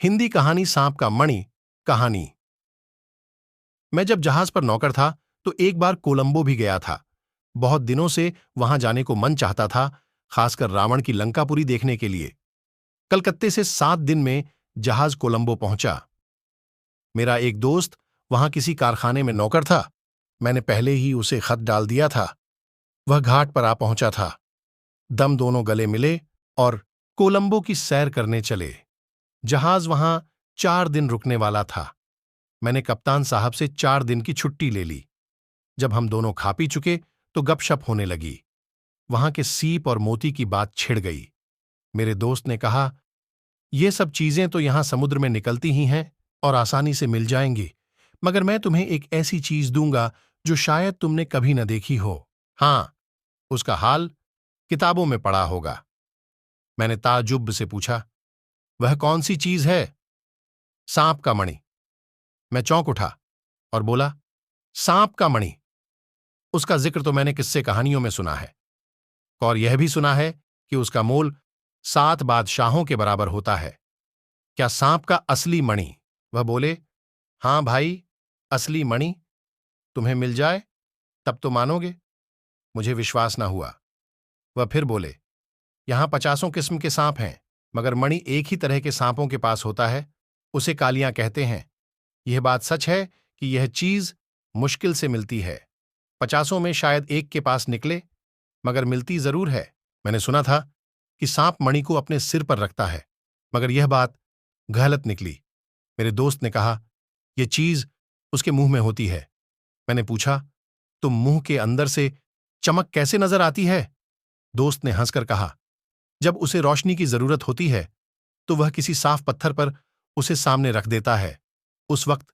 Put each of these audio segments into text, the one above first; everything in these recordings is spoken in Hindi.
हिंदी कहानी सांप का मणि कहानी। मैं जब जहाज पर नौकर था तो एक बार कोलंबो भी गया था। बहुत दिनों से वहां जाने को मन चाहता था, खासकर रावण की लंकापुरी देखने के लिए। कलकत्ते से 7 दिन में जहाज कोलंबो पहुंचा। मेरा एक दोस्त वहां किसी कारखाने में नौकर था। मैंने पहले ही उसे खत डाल दिया था। वह घाट पर आ पहुंचा था। दम दोनों गले मिले और कोलंबो की सैर करने चले। जहाज वहां 4 दिन रुकने वाला था। मैंने कप्तान साहब से 4 दिन की छुट्टी ले ली। जब हम दोनों खा पी चुके तो गपशप होने लगी। वहां के सीप और मोती की बात छिड़ गई। मेरे दोस्त ने कहा, ये सब चीजें तो यहां समुद्र में निकलती ही हैं और आसानी से मिल जाएंगी, मगर मैं तुम्हें एक ऐसी चीज दूंगा जो शायद तुमने कभी न देखी हो। हां, उसका हाल किताबों में पढ़ा होगा। मैंने ताज्जुब से पूछा, वह कौन सी चीज है? सांप का मणि। मैं चौंक उठा और बोला, सांप का मणि? उसका जिक्र तो मैंने किस्से कहानियों में सुना है, और यह भी सुना है कि उसका मोल 7 बादशाहों के बराबर होता है। क्या सांप का असली मणि? वह बोले, हां भाई, असली मणि। तुम्हें मिल जाए तब तो मानोगे। मुझे विश्वास ना हुआ। वह फिर बोले, यहां 50 किस्म के सांप हैं, मगर मणि एक ही तरह के सांपों के पास होता है। उसे कालियां कहते हैं। यह बात सच है कि यह चीज मुश्किल से मिलती है। 50 में शायद एक के पास निकले, मगर मिलती जरूर है। मैंने सुना था कि सांप मणि को अपने सिर पर रखता है, मगर यह बात गलत निकली। मेरे दोस्त ने कहा, यह चीज उसके मुंह में होती है। मैंने पूछा, तुम मुंह के अंदर से चमक कैसे नजर आती है? दोस्त ने हंसकर कहा, जब उसे रोशनी की जरूरत होती है तो वह किसी साफ पत्थर पर उसे सामने रख देता है। उस वक्त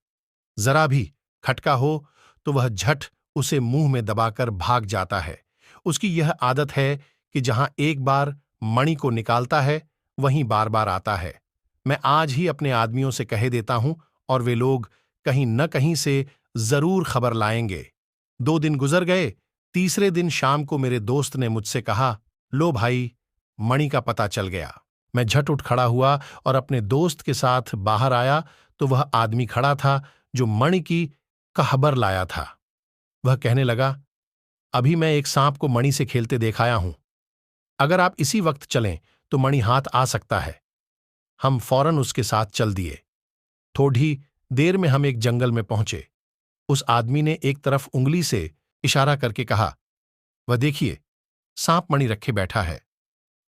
जरा भी खटका हो तो वह झट उसे मुंह में दबाकर भाग जाता है। उसकी यह आदत है कि जहां एक बार मणि को निकालता है वहीं बार बार आता है। मैं आज ही अपने आदमियों से कह देता हूं और वे लोग कहीं न कहीं से जरूर खबर लाएंगे। 2 दिन गुजर गए। तीसरे दिन शाम को मेरे दोस्त ने मुझसे कहा, लो भाई, मणि का पता चल गया। मैं झट उठ खड़ा हुआ और अपने दोस्त के साथ बाहर आया तो वह आदमी खड़ा था जो मणि की खबर लाया था। वह कहने लगा, अभी मैं एक सांप को मणि से खेलते देखाया हूं। अगर आप इसी वक्त चलें तो मणि हाथ आ सकता है। हम फौरन उसके साथ चल दिए। थोड़ी देर में हम एक जंगल में पहुंचे। उस आदमी ने एक तरफ उंगली से इशारा करके कहा, वह देखिए, सांप मणि रखे बैठा है।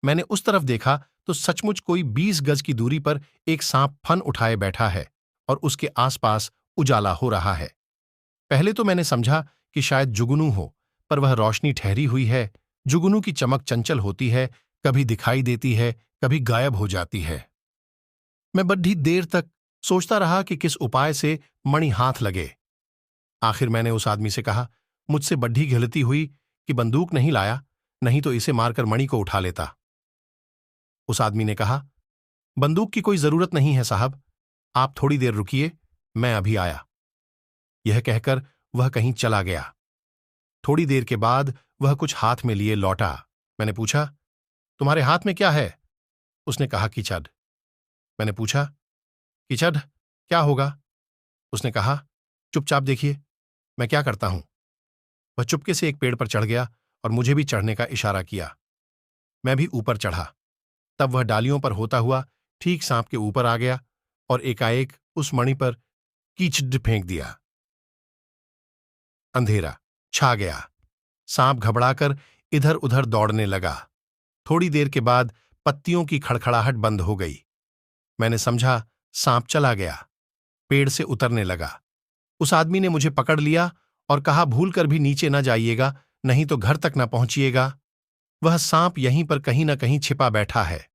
मैंने उस तरफ देखा तो सचमुच कोई 20 गज की दूरी पर एक सांप फन उठाए बैठा है और उसके आसपास उजाला हो रहा है। पहले तो मैंने समझा कि शायद जुगनू हो, पर वह रोशनी ठहरी हुई है। जुगनू की चमक चंचल होती है, कभी दिखाई देती है, कभी गायब हो जाती है। मैं बड़ी देर तक सोचता रहा कि किस उपाय से मणि हाथ लगे। आखिर मैंने उस आदमी से कहा, मुझसे बड़ी गलती हुई कि बंदूक नहीं लाया, नहीं तो इसे मारकर मणि को उठा लेता। उस आदमी ने कहा, बंदूक की कोई जरूरत नहीं है साहब, आप थोड़ी देर रुकिए, मैं अभी आया। यह कहकर वह कहीं चला गया। थोड़ी देर के बाद वह कुछ हाथ में लिए लौटा। मैंने पूछा, तुम्हारे हाथ में क्या है? उसने कहा, कीचड़। मैंने पूछा, कीचड़ क्या होगा? उसने कहा, चुपचाप देखिए मैं क्या करता हूं। वह चुपके से एक पेड़ पर चढ़ गया और मुझे भी चढ़ने का इशारा किया। मैं भी ऊपर चढ़ा। तब वह डालियों पर होता हुआ ठीक सांप के ऊपर आ गया और एकाएक उस मणि पर कीचड़ फेंक दिया। अंधेरा छा गया। सांप घबराकर इधर उधर दौड़ने लगा। थोड़ी देर के बाद पत्तियों की खड़खड़ाहट बंद हो गई। मैंने समझा सांप चला गया। पेड़ से उतरने लगा। उस आदमी ने मुझे पकड़ लिया और कहा, भूलकर भी नीचे न जाइएगा, नहीं तो घर तक न पहुंचिएगा। वह सांप यहीं पर कहीं न कहीं छिपा बैठा है।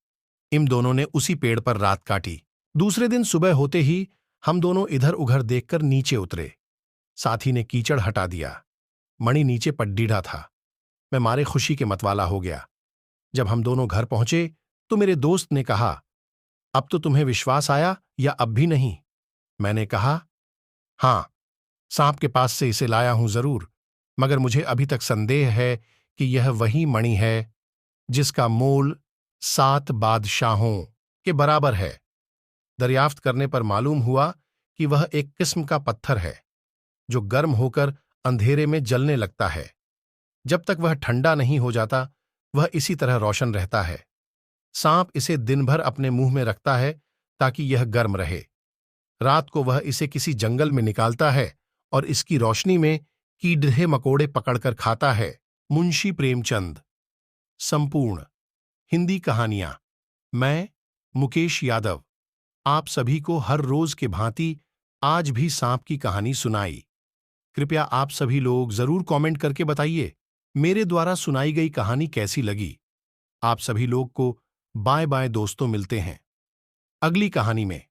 इन दोनों ने उसी पेड़ पर रात काटी। दूसरे दिन सुबह होते ही हम दोनों इधर उधर देखकर नीचे उतरे। साथी ने कीचड़ हटा दिया। मणि नीचे पड्डीढ़ा था। मैं मारे खुशी के मतवाला हो गया। जब हम दोनों घर पहुंचे तो मेरे दोस्त ने कहा, अब तो तुम्हें विश्वास आया या अब भी नहीं? मैंने कहा, हां, सांप के पास से इसे लाया हूं जरूर, मगर मुझे अभी तक संदेह है कि यह वही मणि है जिसका मोल 7 बादशाहों के बराबर है। दरियाफ्त करने पर मालूम हुआ कि वह एक किस्म का पत्थर है जो गर्म होकर अंधेरे में जलने लगता है। जब तक वह ठंडा नहीं हो जाता, वह इसी तरह रोशन रहता है। सांप इसे दिन भर अपने मुंह में रखता है ताकि यह गर्म रहे। रात को वह इसे किसी जंगल में निकालता है और इसकी रोशनी में कीड़े मकोड़े पकड़कर खाता है। मुंशी प्रेमचंद। संपूर्ण हिंदी कहानियां। मैं मुकेश यादव आप सभी को हर रोज के भांति आज भी सांप की कहानी सुनाई। कृपया आप सभी लोग जरूर कमेंट करके बताइए मेरे द्वारा सुनाई गई कहानी कैसी लगी। आप सभी लोग को बाय बाय दोस्तों, मिलते हैं अगली कहानी में।